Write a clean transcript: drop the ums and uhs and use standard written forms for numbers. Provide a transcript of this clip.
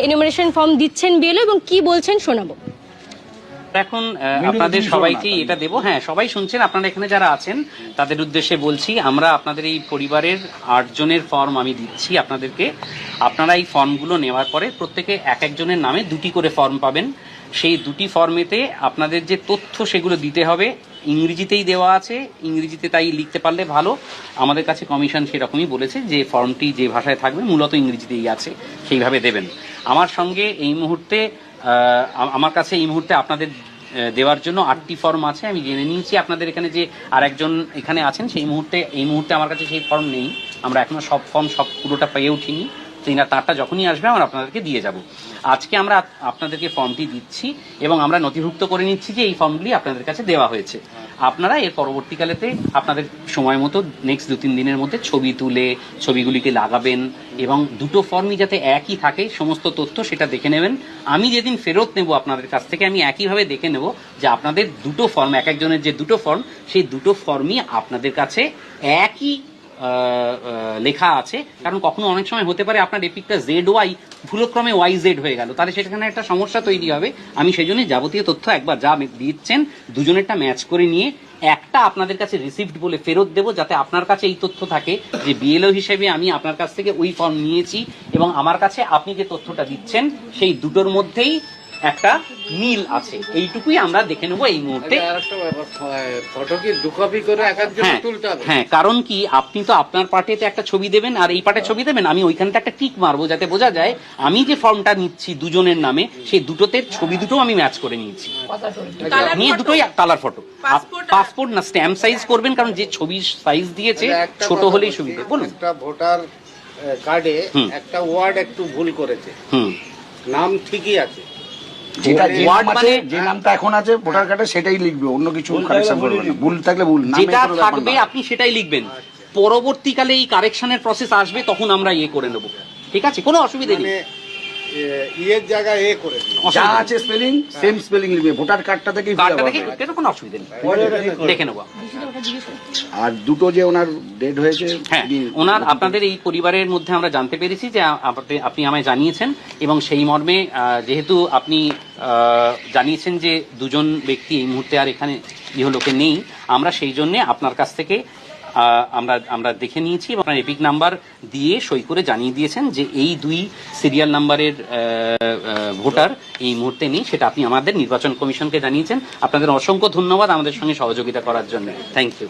Enumeration form দিচ্ছেন BLO এবং কি বলছেন শোনাবো। এখন আপনাদের সবাইকেই এটা দেবো। হ্যাঁ, সবাই শুনছেন, আপনারা এখানে যারা আছেন তাদের উদ্দেশ্যে বলছি, আমরা আপনাদের এই পরিবারের 8 জনের ফর্ম আমি দিচ্ছি আপনাদেরকে। আপনারা এই ফর্মগুলো নেওয়ার পরে প্রত্যেকে এক একজনের নামে 2টি করে ফর্ম পাবেন। সেই 2টি ফর্মেতে আপনাদের যে তথ্য সেগুলো দিতে হবে, ইংরেজিতেই দেওয়া আছে, ইংরেজিতে তাই লিখতে পারলে ভালো। আমাদের কাছে কমিশন সেরকমই বলেছে যে ফর্মটি যে ভাষায় থাকবে মূলত ইংরেজিতেই আছে, সেইভাবে দেবেন। আমার সঙ্গে এই মুহূর্তে আমার কাছে এই মুহূর্তে আপনাদের দেওয়ার জন্য 8টি ফর্ম আছে। আমি জেনে নিয়েছি আপনাদের এখানে যে আরেকজন এখানে আছেন, এই মুহূর্তে আমার কাছে সেই ফর্ম নেই। আমরা এখনো সব ফর্ম পুরোটা পেয়ে উঠিনি। তারটা যখনই আসবে আমরা আপনাদেরকে দিয়ে যাব। আজকে আমরা আপনাদেরকে ফর্মটি দিচ্ছি এবং আমরা নথিভুক্ত করে নিচ্ছি যে এই ফর্মগুলি আপনাদের কাছে দেওয়া হয়েছে। আপনারা এর পরবর্তীকালেতে আপনাদের সময় মতো নেক্সট 2-3 দিনের মধ্যে ছবি তুলে ছবিগুলিকে লাগাবেন এবং 2টো ফর্মই যাতে একই থাকে সমস্ত তথ্য সেটা দেখে নেবেন। আমি যেদিন ফেরত নেব আপনাদের কাছ থেকে আমি একইভাবে দেখে নেব যে আপনাদের 2টো ফর্ম, এক একজনের যে 2টো ফর্ম, সেই 2টো ফর্মই আপনাদের কাছে একই লেখা আছে। কারণ কখনো অনেক সময় হতে পারে আপনার এপিকটা ZY ভুলক্রমে YZ হয়ে গেল, তাহলে সেখানে একটা সমস্যা তৈরি হবে। আমি সেই জন্য যাবতীয় তথ্য একবার যা দিচ্ছেন দুজনেরটা ম্যাচ করে নিয়ে একটা আপনাদের কাছে রিসিভড বলে ফেরত দেবো, যাতে আপনার কাছে এই তথ্য থাকে যে বিএলও হিসেবে আমি আপনার কাছ থেকে ওই ফর্ম নিয়েছি এবং আমার কাছে আপনি যে তথ্যটা দিচ্ছেন সেই দুটোর মধ্যেই একটা মিল আছে। এইটুকুই আমরা দেখে নেবো এই মুহূর্তে। হ্যাঁ, কারণ কি আপনি তো আপনার পার্টেতে একটা ছবি দেবেন আর এই পার্টে ছবি দেবেন, আমি ওইখানটা একটা টিক মারবো যাতে বোঝা যায় আমি যে ফর্মটা নিচ্ছি দুজনের নামে সেই দুটোতে ছবি দুটো আমি ম্যাচ করে নিয়েছি, নিয়ে দুটোই কালার ফটো। পাসপোর্ট না, স্ট্যাম্প সাইজ করবেন, কারণ যে ছবির সাইজ দিয়েছে ছোট হলেই সুবিধা। বলুন, ভোটার কার্ডে একটা ওয়ার্ড একটু ভুল করেছে, নাম ঠিকই আছে, যেটা মানে যে নামটা এখন আছে ভোটার কার্ডে সেটাই লিখবে, অন্য কিছু কারেকশন করবে না। ভুল থাকলে ভুল, যেটা থাকবে আপনি সেটাই লিখবেন। পরবর্তীকালে এই কারেকশনের প্রসেস আসবে তখন আমরা করে নেব, ঠিক আছে? কোনো অসুবিধা নেই। এর জায়গায় করে যা আছে স্পেলিং সেম স্পেলিং লিখবে, ভোটার কার্ডটা থেকেই কোনো অসুবিধা নেই, দেখে নেব। আর 2টো যে ওনার ডেট হয়েছে, হ্যাঁ, ওনার আপনাদের এই পরিবারের মধ্যে আমরা জানতে পেরেছি যে আপনি আমায় জানিয়েছেন এবং সেই মর্মে যেহেতু আপনি জানিয়েছেন যে 2জন ব্যক্তি এই মুহূর্তে আর এখানে ইহলোকে নেই, আমরা সেই জন্য আপনার কাছ থেকে আমরা দেখে নিয়েছি এবং আপনার এপিক নাম্বার দিয়ে সই করে জানিয়ে দিয়েছেন যে এই 2 সিরিয়াল নাম্বারের ভোটার এই মুহূর্তে নেই। সেটা আপনি আমাদের নির্বাচন কমিশনকে জানিয়েছেন। আপনাদের অসংখ্য ধন্যবাদ আমাদের সঙ্গে সহযোগিতা করার জন্য। Thank you.